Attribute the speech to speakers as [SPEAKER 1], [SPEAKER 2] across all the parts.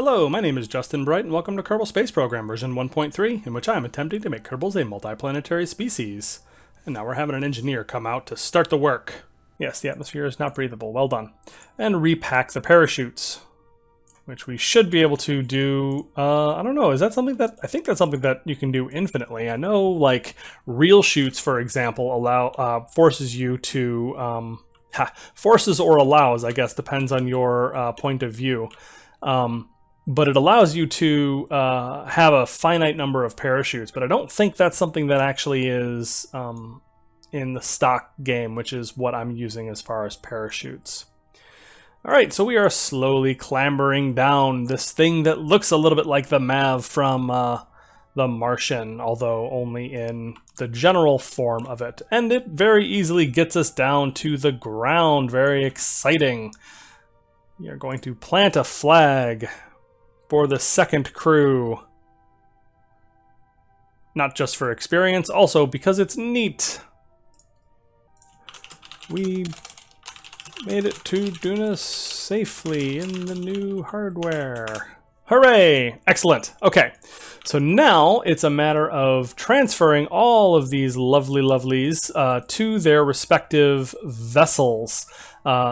[SPEAKER 1] Hello, my name is Justin Bright, and welcome to Kerbal Space Program version 1.3, in which I am attempting to make Kerbals a multiplanetary species. And now we're having an engineer come out to start the work. Yes, the atmosphere is not breathable, well done. And repack the parachutes, which we should be able to do, I don't know, is that something that, I think that's something that you can do infinitely. I know, like, real shoots, for example, allow, forces you to, forces or allows, I guess, depends on your point of view. But it allows you to have a finite number of parachutes, but I don't think that's something that actually is in the stock game, which is what I'm using as far as parachutes. Alright, so we are slowly clambering down this thing that looks a little bit like the Mav from The Martian, although only in the general form of it. And it very easily gets us down to the ground. Very exciting. We are going to plant a flag for the second crew. Not just for experience, also because it's neat. We made it to Dunas safely in the new hardware. Hooray! Excellent. Okay, so now it's a matter of transferring all of these lovely lovelies to their respective vessels.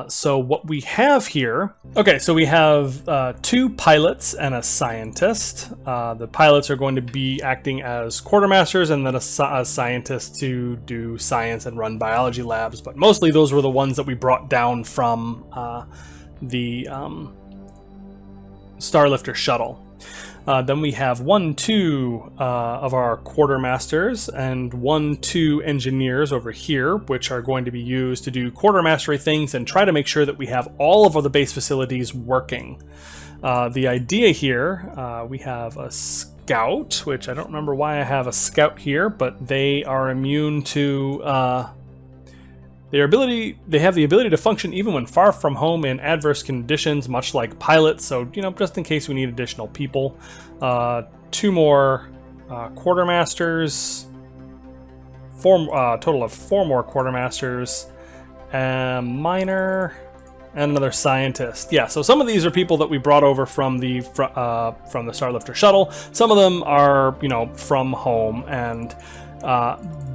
[SPEAKER 1] So what we have here, okay, so we have two pilots and a scientist. The pilots are going to be acting as quartermasters, and then a scientist to do science and run biology labs. But mostly those were the ones that we brought down from the Starlifter shuttle. Then we have 2 of our quartermasters and 2 engineers over here, which are going to be used to do quartermastery things and try to make sure that we have all of the base facilities working. The idea here, we have a scout, which I don't remember why I have a scout here, but they are immune to they have the ability to function even when far from home in adverse conditions, much like pilots. So, you know, just in case we need additional people. 2 more quartermasters, total of 4 more quartermasters, a miner, and another scientist. Yeah, so some of these are people that we brought over from the Starlifter shuttle. Some of them are, you know, from home, and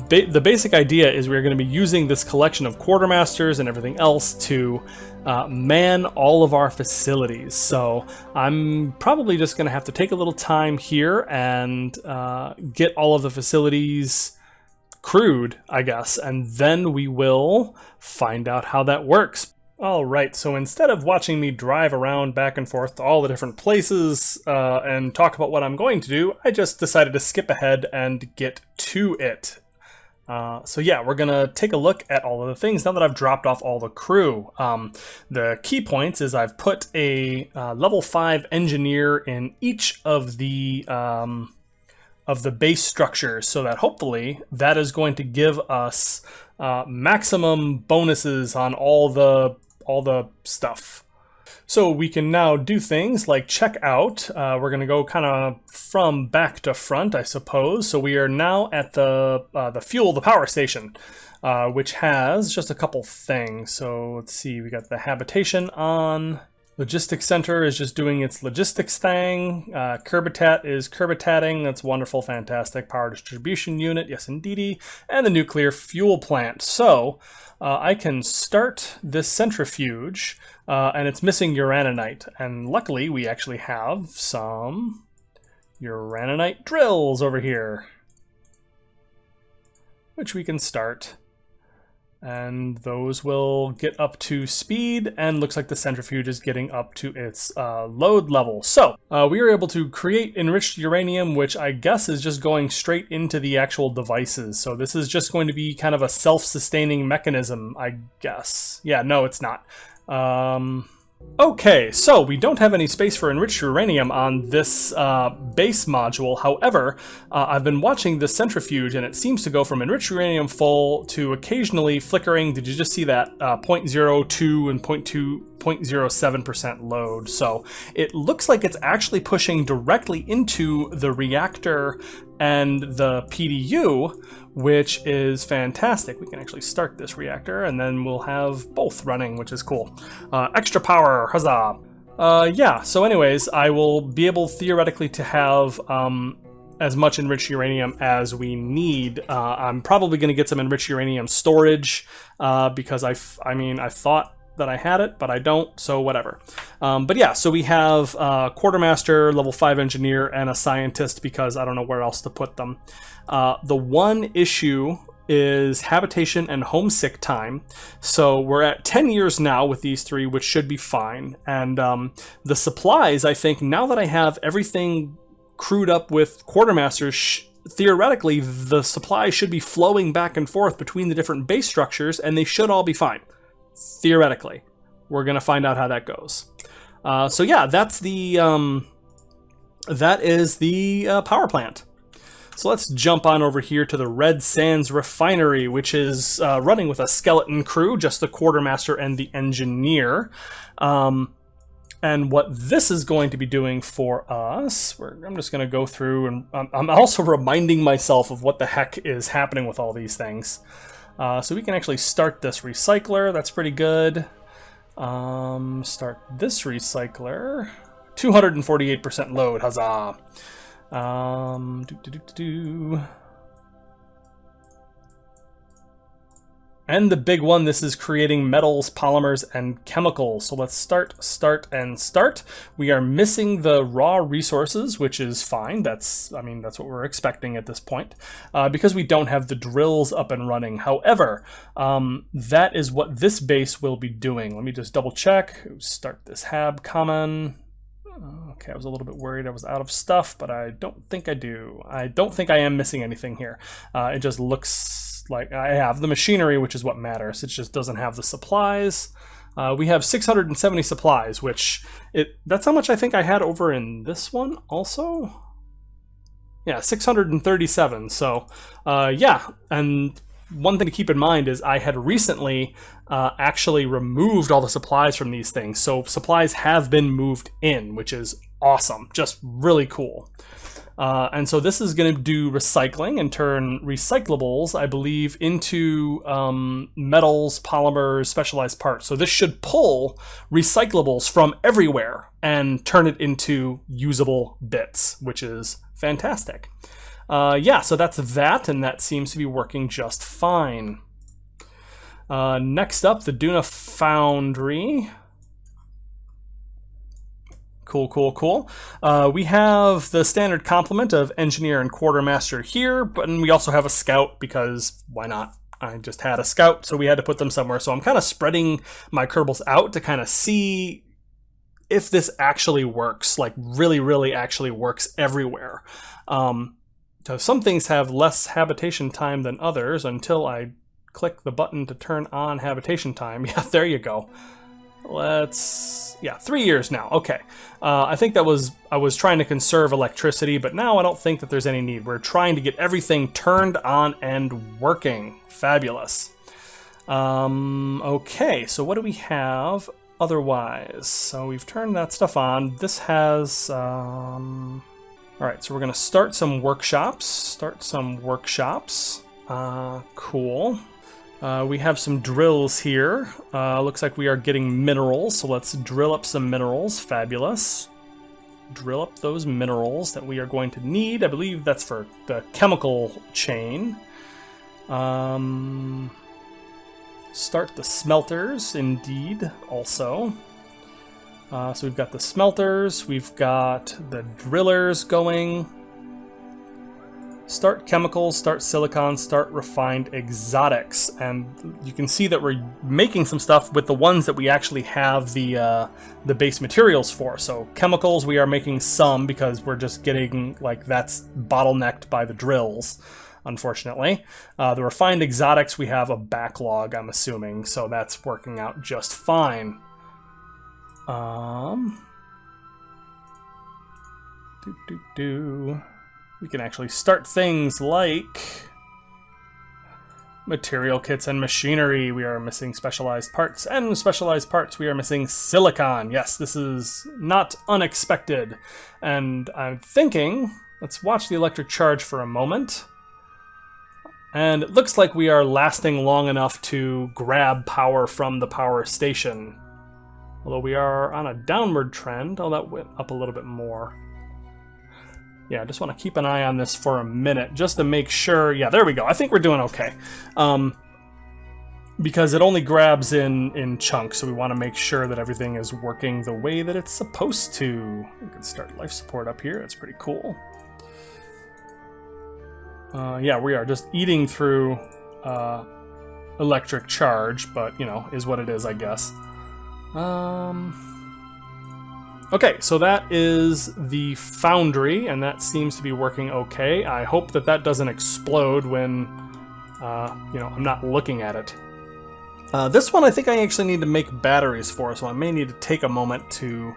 [SPEAKER 1] the basic idea is we're going to be using this collection of quartermasters and everything else to man all of our facilities. So I'm probably just going to have to take a little time here and get all of the facilities crewed, I guess, and then we will find out how that works. Alright, so instead of watching me drive around back and forth to all the different places and talk about what I'm going to do, I just decided to skip ahead and get to it. So yeah, we're going to take a look at all of the things now that I've dropped off all the crew. The key points is I've put a level 5 engineer in each of the base structures, so that hopefully that is going to give us maximum bonuses on all the stuff. So we can now do things like check out. We're going to go kind of from back to front, I suppose. So we are now at the power station, which has just a couple things. So let's see, we got the habitation on. Logistics Center is just doing its logistics thing. Kerbitat is kerbitatting. That's wonderful, fantastic. Power distribution unit, yes indeedy. And the nuclear fuel plant. So I can start this centrifuge, and it's missing uraninite. And luckily, we actually have some uraninite drills over here, which we can start. And those will get up to speed, and looks like the centrifuge is getting up to its load level. So we are able to create enriched uranium, which I guess is just going straight into the actual devices. So this is just going to be kind of a self-sustaining mechanism, I guess. Yeah, no, it's not. Okay, so we don't have any space for enriched uranium on this base module. However, I've been watching this centrifuge, and it seems to go from enriched uranium full to occasionally flickering. Did you just see that 0.02 and 0.07% load? So it looks like it's actually pushing directly into the reactor and the PDU, which is fantastic. We can actually start this reactor, and then we'll have both running, which is cool. Extra power, huzzah! Yeah, so anyways, I will be able theoretically to have as much enriched uranium as we need. I'm probably going to get some enriched uranium storage because I thought that I had it, but I don't, so whatever. But yeah, so we have Quartermaster, level 5 engineer, and a scientist because I don't know where else to put them. The one issue is habitation and homesick time. So we're at 10 years now with these three, which should be fine. And the supplies, I think, now that I have everything crewed up with quartermasters, theoretically, the supplies should be flowing back and forth between the different base structures, and they should all be fine. Theoretically. We're going to find out how that goes. So yeah, that is the power plant. So let's jump on over here to the Red Sands refinery, which is running with a skeleton crew, just the quartermaster and the engineer. And what this is going to be doing for us, I'm just going to go through, and I'm also reminding myself of what the heck is happening with all these things. So we can actually start this recycler. That's pretty good. Start this recycler. 248% load. Huzzah. And the big one, this is creating metals, polymers, and chemicals. So let's start. We are missing the raw resources, which is fine. That's what we're expecting at this point, because we don't have the drills up and running. However, that is what this base will be doing. Let me just double check. Start this hab common. Okay, I was a little bit worried I was out of stuff, but I don't think I do. I don't think I am missing anything here. It just looks like I have the machinery, which is what matters. It just doesn't have the supplies. We have 670 supplies, that's how much I think I had over in this one also. Yeah, 637. So, yeah, and one thing to keep in mind is I had recently actually removed all the supplies from these things. So supplies have been moved in, which is awesome. Just really cool. And so this is going to do recycling and turn recyclables, I believe, into metals, polymers, specialized parts. So this should pull recyclables from everywhere and turn it into usable bits, which is fantastic. Yeah, so that's that, and that seems to be working just fine. Next up, the Duna Foundry. Cool. We have the standard complement of engineer and quartermaster here, but we also have a scout because why not? I just had a scout, so we had to put them somewhere. So I'm kind of spreading my Kerbals out to kind of see if this actually works, like really actually works everywhere. So some things have less habitation time than others until I click the button to turn on habitation time. Yeah, there you go. Yeah, 3 years now. Okay. I think I was trying to conserve electricity, but now I don't think that there's any need. We're trying to get everything turned on and working. Fabulous. Okay, so what do we have otherwise? So we've turned that stuff on. This has... All right, so we're going to start some workshops. Cool. We have some drills here. Looks like we are getting minerals, so let's drill up some minerals. Fabulous. Drill up those minerals that we are going to need. I believe that's for the chemical chain. Start the smelters, indeed, also. So we've got the smelters, we've got the drillers going. Start chemicals, start silicon, start refined exotics. And you can see that we're making some stuff with the ones that we actually have the base materials for. So chemicals, we are making some because we're just getting, like, that's bottlenecked by the drills, unfortunately. The refined exotics, we have a backlog, I'm assuming, so that's working out just fine. We can actually start things like material kits and machinery. We are missing specialized parts, and specialized parts we are missing silicon. Yes, this is not unexpected. And I'm thinking, let's watch the electric charge for a moment. And it looks like we are lasting long enough to grab power from the power station. Although we are on a downward trend. Oh, that went up a little bit more. Yeah, I just want to keep an eye on this for a minute just to make sure. Yeah, there we go. I think we're doing okay. Because it only grabs in chunks, so we want to make sure that everything is working the way that it's supposed to. We can start life support up here. That's pretty cool. Yeah, we are just eating through electric charge, but, you know, is what it is, I guess. Okay, so that is the Foundry, and that seems to be working okay. I hope that that doesn't explode when, you know, I'm not looking at it. This one I think I actually need to make batteries for, so I may need to take a moment to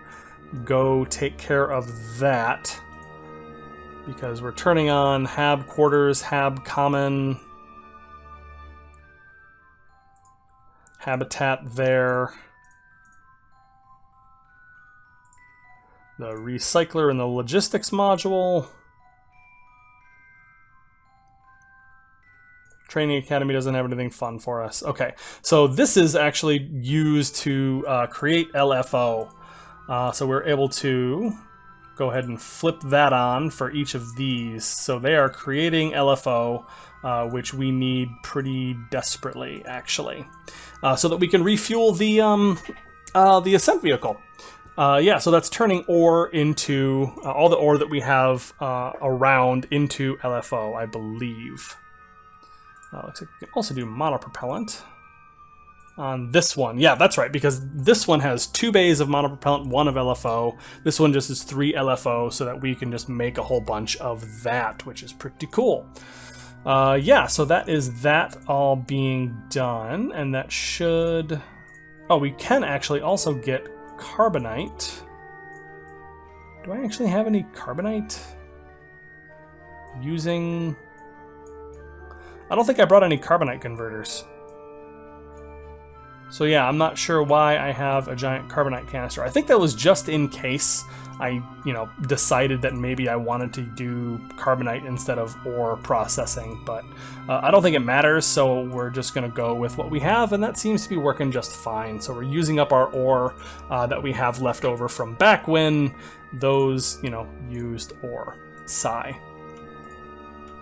[SPEAKER 1] go take care of that. Because we're turning on Hab Quarters, Hab Common, Habitat there. The Recycler and the Logistics module. Training Academy doesn't have anything fun for us. Okay, so this is actually used to create LFO. So we're able to go ahead and flip that on for each of these. So they are creating LFO, which we need pretty desperately, actually, so that we can refuel the ascent vehicle. Yeah, so that's turning ore into all the ore that we have around into LFO, I believe. Looks like we can also do monopropellant on this one. Yeah, that's right, because this one has 2 bays of monopropellant, 1 of LFO. This one just is 3 LFO, so that we can just make a whole bunch of that, which is pretty cool. Yeah, so that is that all being done, and that should... Oh, we can actually also get carbonite. Do I actually have any carbonite? Using... I don't think I brought any carbonite converters. So yeah, I'm not sure why I have a giant carbonite canister. I think that was just in case I, you know, decided that maybe I wanted to do carbonite instead of ore processing, but I don't think it matters, so we're just gonna go with what we have, and that seems to be working just fine. So we're using up our ore that we have left over from back when those, you know, used ore. Sigh.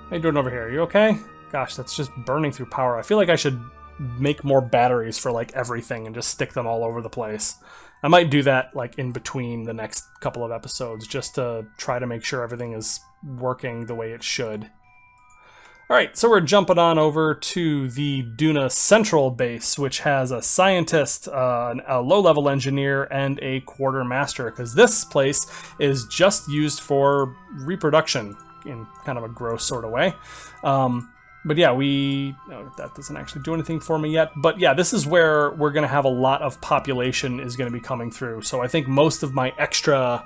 [SPEAKER 1] How you doing over here? Are you okay? Gosh, that's just burning through power. I feel like I should make more batteries for like everything and just stick them all over the place. I might do that like in between the next couple of episodes just to try to make sure everything is working the way it should. Alright, so we're jumping on over to the Duna Central base, which has a scientist, a low-level engineer, and a quartermaster, because this place is just used for reproduction in kind of a gross sort of way. But yeah, that doesn't actually do anything for me yet. But yeah, this is where we're going to have a lot of population is going to be coming through. So I think most of my extra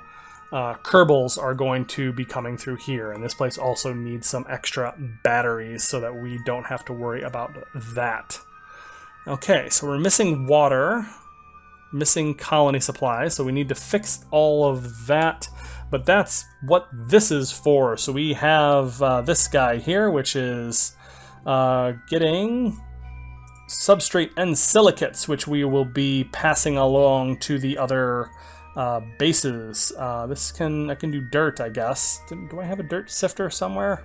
[SPEAKER 1] Kerbals are going to be coming through here. And this place also needs some extra batteries so that we don't have to worry about that. Okay, so we're missing water, missing colony supplies. So we need to fix all of that. But that's what this is for. So we have this guy here, which is... getting substrate and silicates, which we will be passing along to the other bases. I can do dirt, I guess. Do I have a dirt sifter somewhere?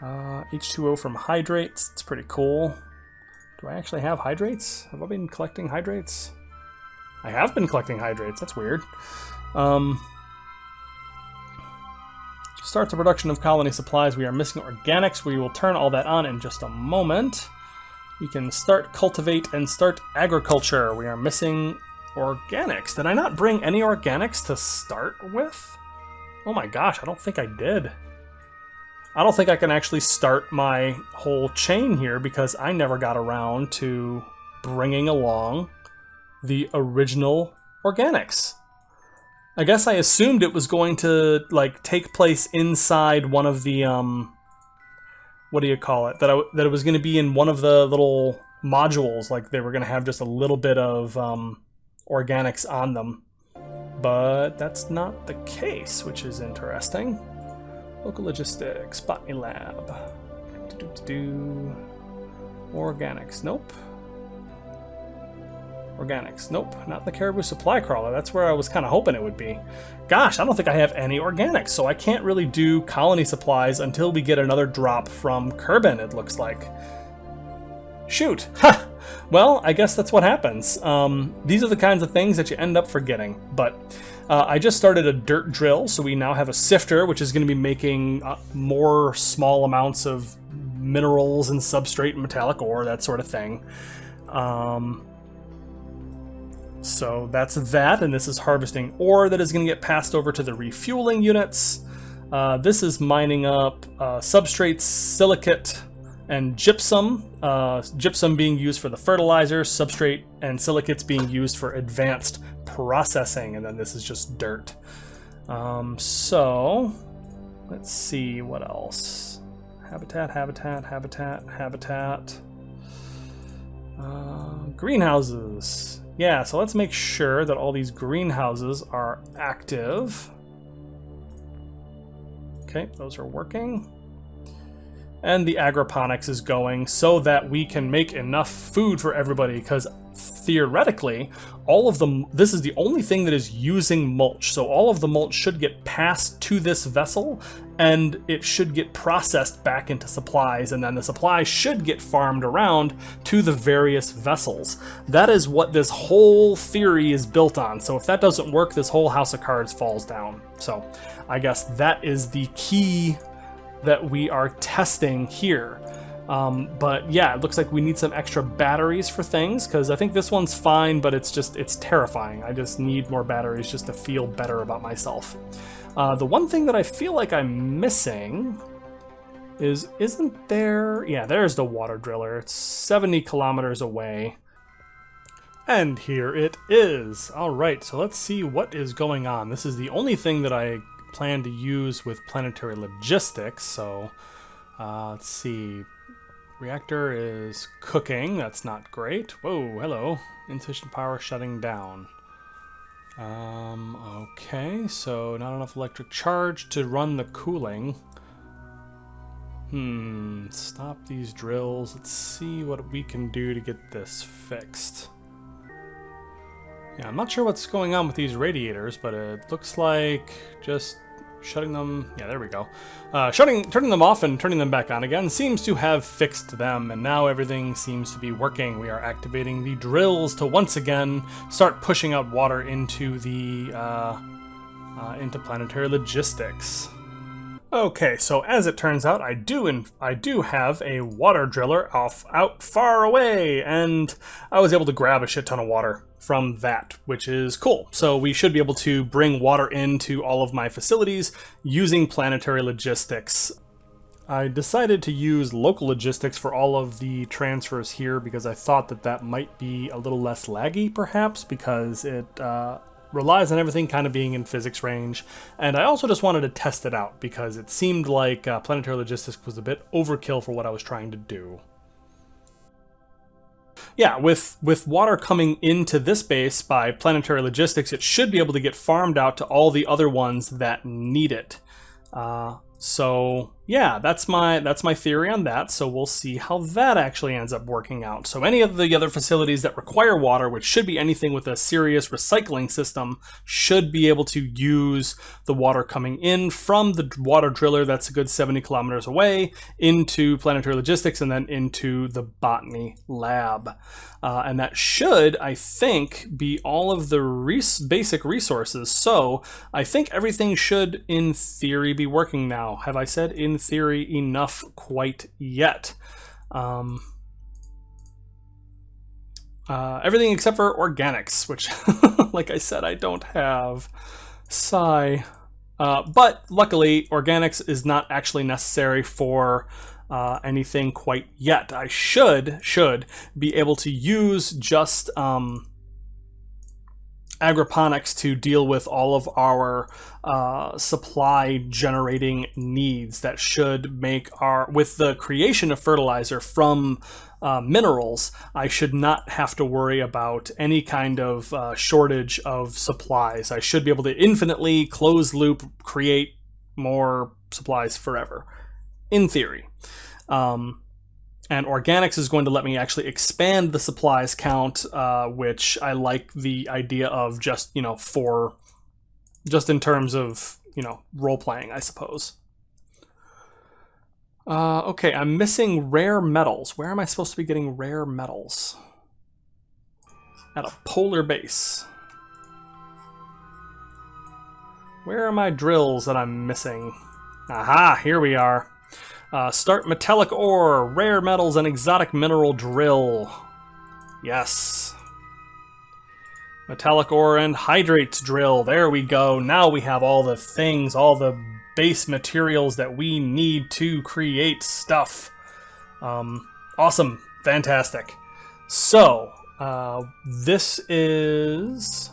[SPEAKER 1] H2O from hydrates. It's pretty cool. Do I actually have hydrates? Have I been collecting hydrates? I have been collecting hydrates. That's weird. Start the production of colony supplies. We are missing organics. We will turn all that on in just a moment. We can start cultivate and start agriculture. We are missing organics. Did I not bring any organics to start with? Oh my gosh, I don't think I did. I don't think I can actually start my whole chain here because I never got around to bringing along the original organics. I guess I assumed it was going to like take place inside one of the what do you call it? That it was going to be in one of the little modules, like they were going to have just a little bit of organics on them. But that's not the case, which is interesting. Local logistics, botany lab. Organics, nope. Organics. Nope, not the Caribou Supply Crawler. That's where I was kind of hoping it would be. Gosh, I don't think I have any organics, so I can't really do colony supplies until we get another drop from Kerbin, it looks like. Shoot. Ha! Well, I guess that's what happens. These are the kinds of things that you end up forgetting. But I just started a dirt drill, so we now have a sifter, which is going to be making more small amounts of minerals and substrate and metallic ore, that sort of thing. So that's that, and this is harvesting ore that is going to get passed over to the refueling units. This is mining up substrates, silicate, and gypsum. Gypsum being used for the fertilizer, substrate and silicates being used for advanced processing, and then this is just dirt. So let's see what else. Habitat. Greenhouses. Yeah, so let's make sure that all these greenhouses are active. Okay, those are working. And the agroponics is going so that we can make enough food for everybody, because theoretically, all of them, this is the only thing that is using mulch. So all of the mulch should get passed to this vessel, and it should get processed back into supplies, and then the supplies should get farmed around to the various vessels. That is what this whole theory is built on. So if that doesn't work, this whole house of cards falls down. So I guess that is the key that we are testing here. But yeah, it looks like we need some extra batteries for things, because I think this one's fine, but it's terrifying. I just need more batteries just to feel better about myself. The one thing that I feel like I'm missing is, isn't there? Yeah, there's the water driller. It's 70 kilometers away. And here it is. All right, so let's see what is going on. This is the only thing that I plan to use with planetary logistics. So let's see. Reactor is cooking. That's not great. Whoa, hello. Insufficient power shutting down. Okay, so not enough electric charge to run the cooling. Stop these drills. Let's see what we can do to get this fixed. Yeah, I'm not sure what's going on with these radiators, but it looks like just shutting them, yeah, there we go. Turning them off and turning them back on again seems to have fixed them, and now everything seems to be working. We are activating the drills to once again start pushing out water into the into planetary logistics. Okay, so as it turns out, I do have a water driller out far away, and I was able to grab a shit ton of water from that, which is cool. So we should be able to bring water into all of my facilities using planetary logistics. I decided to use local logistics for all of the transfers here because I thought that that might be a little less laggy, perhaps, because it relies on everything kind of being in physics range. And I also just wanted to test it out because it seemed like planetary logistics was a bit overkill for what I was trying to do. Yeah, with water coming into this base by planetary logistics, it should be able to get farmed out to all the other ones that need it. So yeah, that's my theory on that. So we'll see how that actually ends up working out. So any of the other facilities that require water, which should be anything with a serious recycling system, should be able to use the water coming in from the water driller that's a good 70 kilometers away into planetary logistics and then into the botany lab. And that should, I think, be all of the basic resources. So I think everything should, in theory, be working now. Have I said in theory enough quite yet? Everything except for organics, which, like I said, I don't have. Sigh. But luckily, organics is not actually necessary for anything quite yet. I should be able to use just agroponics to deal with all of our supply generating needs. That should make with the creation of fertilizer from minerals, I should not have to worry about any kind of shortage of supplies. I should be able to infinitely close loop create more supplies forever, in theory. And organics is going to let me actually expand the supplies count, which I like the idea of just, you know, just in terms of, you know, role playing, I suppose. Okay, I'm missing rare metals. Where am I supposed to be getting rare metals? At a polar base. Where are my drills that I'm missing? Aha, here we are. Start metallic ore, rare metals, and exotic mineral drill. Yes. Metallic ore and hydrates drill. There we go. Now we have all the things, all the base materials that we need to create stuff. Awesome. Fantastic. So, this is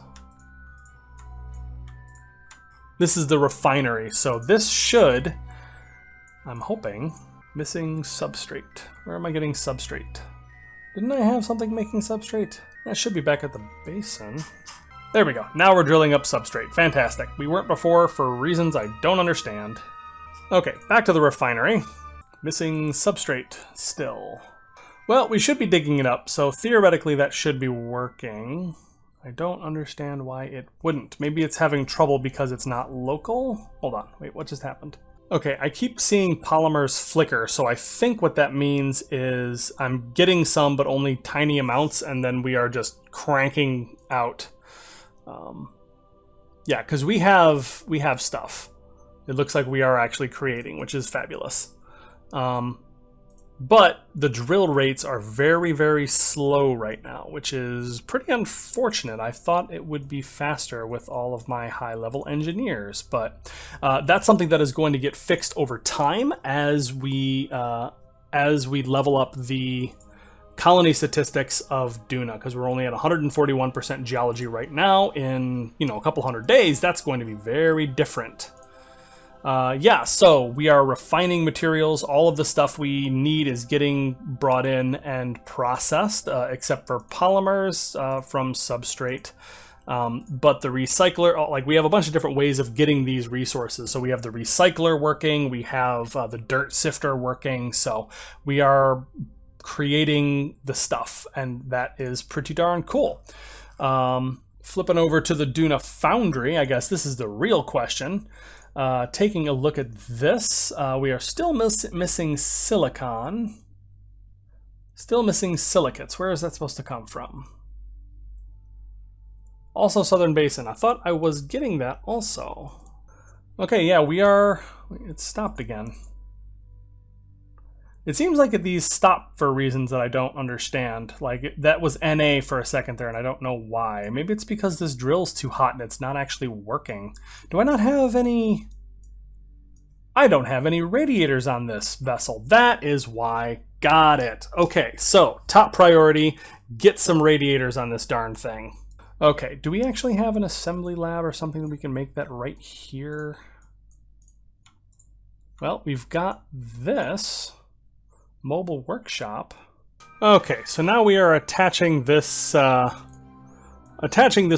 [SPEAKER 1] the refinery. So this should, I'm hoping, missing substrate. Where am I getting substrate? Didn't I have something making substrate? That should be back at the basin. There we go. Now we're drilling up substrate. Fantastic. We weren't before for reasons I don't understand. Okay, back to the refinery. Missing substrate still. Well, we should be digging it up, so theoretically that should be working. I don't understand why it wouldn't. Maybe it's having trouble because it's not local? Hold on. Wait, what just happened? Okay, I keep seeing polymers flicker, so I think what that means is I'm getting some, but only tiny amounts, and then we are just cranking out. Yeah, because we have stuff. It looks like we are actually creating, which is fabulous. But the drill rates are very, very slow right now, which is pretty unfortunate. I thought it would be faster with all of my high-level engineers, but that's something that is going to get fixed over time as we level up the colony statistics of Duna, because we're only at 141% geology right now. In, you know, a couple hundred days, that's going to be very different. Yeah, so we are refining materials. All of the stuff we need is getting brought in and processed, except for polymers from substrate. But the recycler, like, we have a bunch of different ways of getting these resources. So we have the recycler working, we have the dirt sifter working, so we are creating the stuff, and that is pretty darn cool. Flipping over to the Duna Foundry, I guess this is the real question. Taking a look at this, we are still missing silicon. Still missing silicates. Where is that supposed to come from? Also Southern Basin. I thought I was getting that also. Okay, yeah, we are... It stopped again. It seems like these stop for reasons that I don't understand. Like, that was NA for a second there, and I don't know why. Maybe it's because this drill's too hot and it's not actually working. Do I not have any... I don't have any radiators on this vessel. That is why. Got it. Okay, so, top priority, get some radiators on this darn thing. Okay, do we actually have an assembly lab or something that we can make that right here? Well, we've got this... mobile workshop. Okay, so now we are attaching this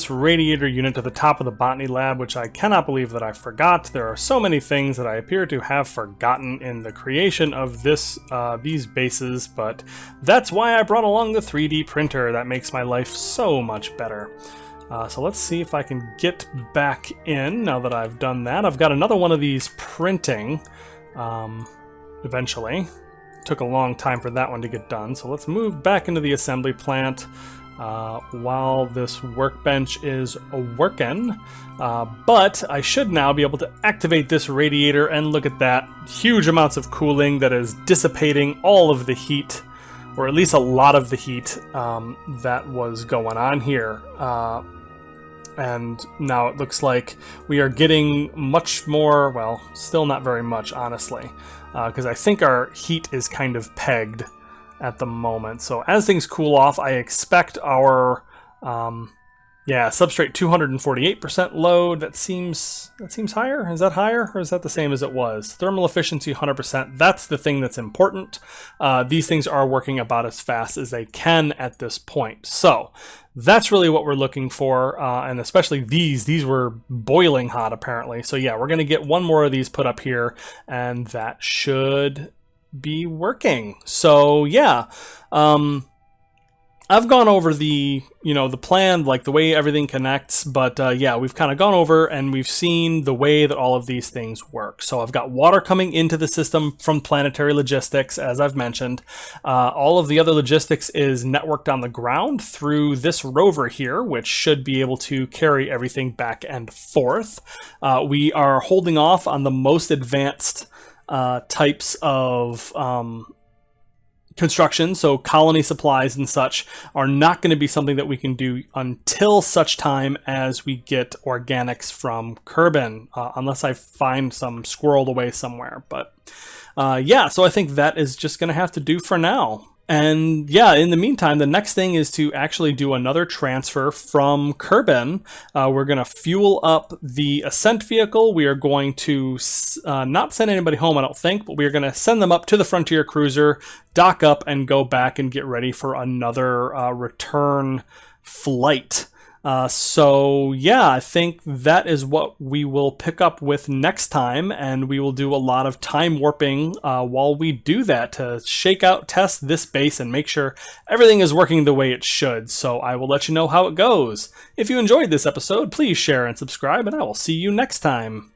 [SPEAKER 1] radiator unit to the top of the botany lab, which I cannot believe that I forgot. There are so many things that I appear to have forgotten in the creation of these bases, but that's why I brought along the 3D printer. That makes my life so much better. So let's see if I can get back in now that I've done that. I've got another one of these printing eventually. Took a long time for that one to get done, so let's move back into the assembly plant while this workbench is working. But I should now be able to activate this radiator, and look at that. Huge amounts of cooling that is dissipating all of the heat, or at least a lot of the heat that was going on here. And now it looks like we are getting much more, well, still not very much, honestly. Because I think our heat is kind of pegged at the moment. So as things cool off, I expect our substrate 248% load. That seems higher. Is that higher, or is that the same as it was? Thermal efficiency 100%. That's the thing that's important. These things are working about as fast as they can at this point. So that's really what we're looking for, and especially these were boiling hot apparently. So yeah, we're going to get one more of these put up here, and that should be working. So yeah, I've gone over the, the plan, like the way everything connects, but yeah, we've kind of gone over and we've seen the way that all of these things work. So I've got water coming into the system from Planetary Logistics, as I've mentioned. All of the other logistics is networked on the ground through this rover here, which should be able to carry everything back and forth. We are holding off on the most advanced types of construction, so colony supplies and such are not going to be something that we can do until such time as we get organics from Kerbin, unless I find some squirreled away somewhere. But yeah, so I think that is just going to have to do for now. And yeah, in the meantime, the next thing is to actually do another transfer from Kerbin. We're going to fuel up the Ascent vehicle. We are going to not send anybody home, I don't think, but we are going to send them up to the Frontier Cruiser, dock up, and go back and get ready for another return flight. So yeah, I think that is what we will pick up with next time, and we will do a lot of time warping while we do that to shake out, test this base, and make sure everything is working the way it should. So I will let you know how it goes. If you enjoyed this episode, please share and subscribe, and I will see you next time.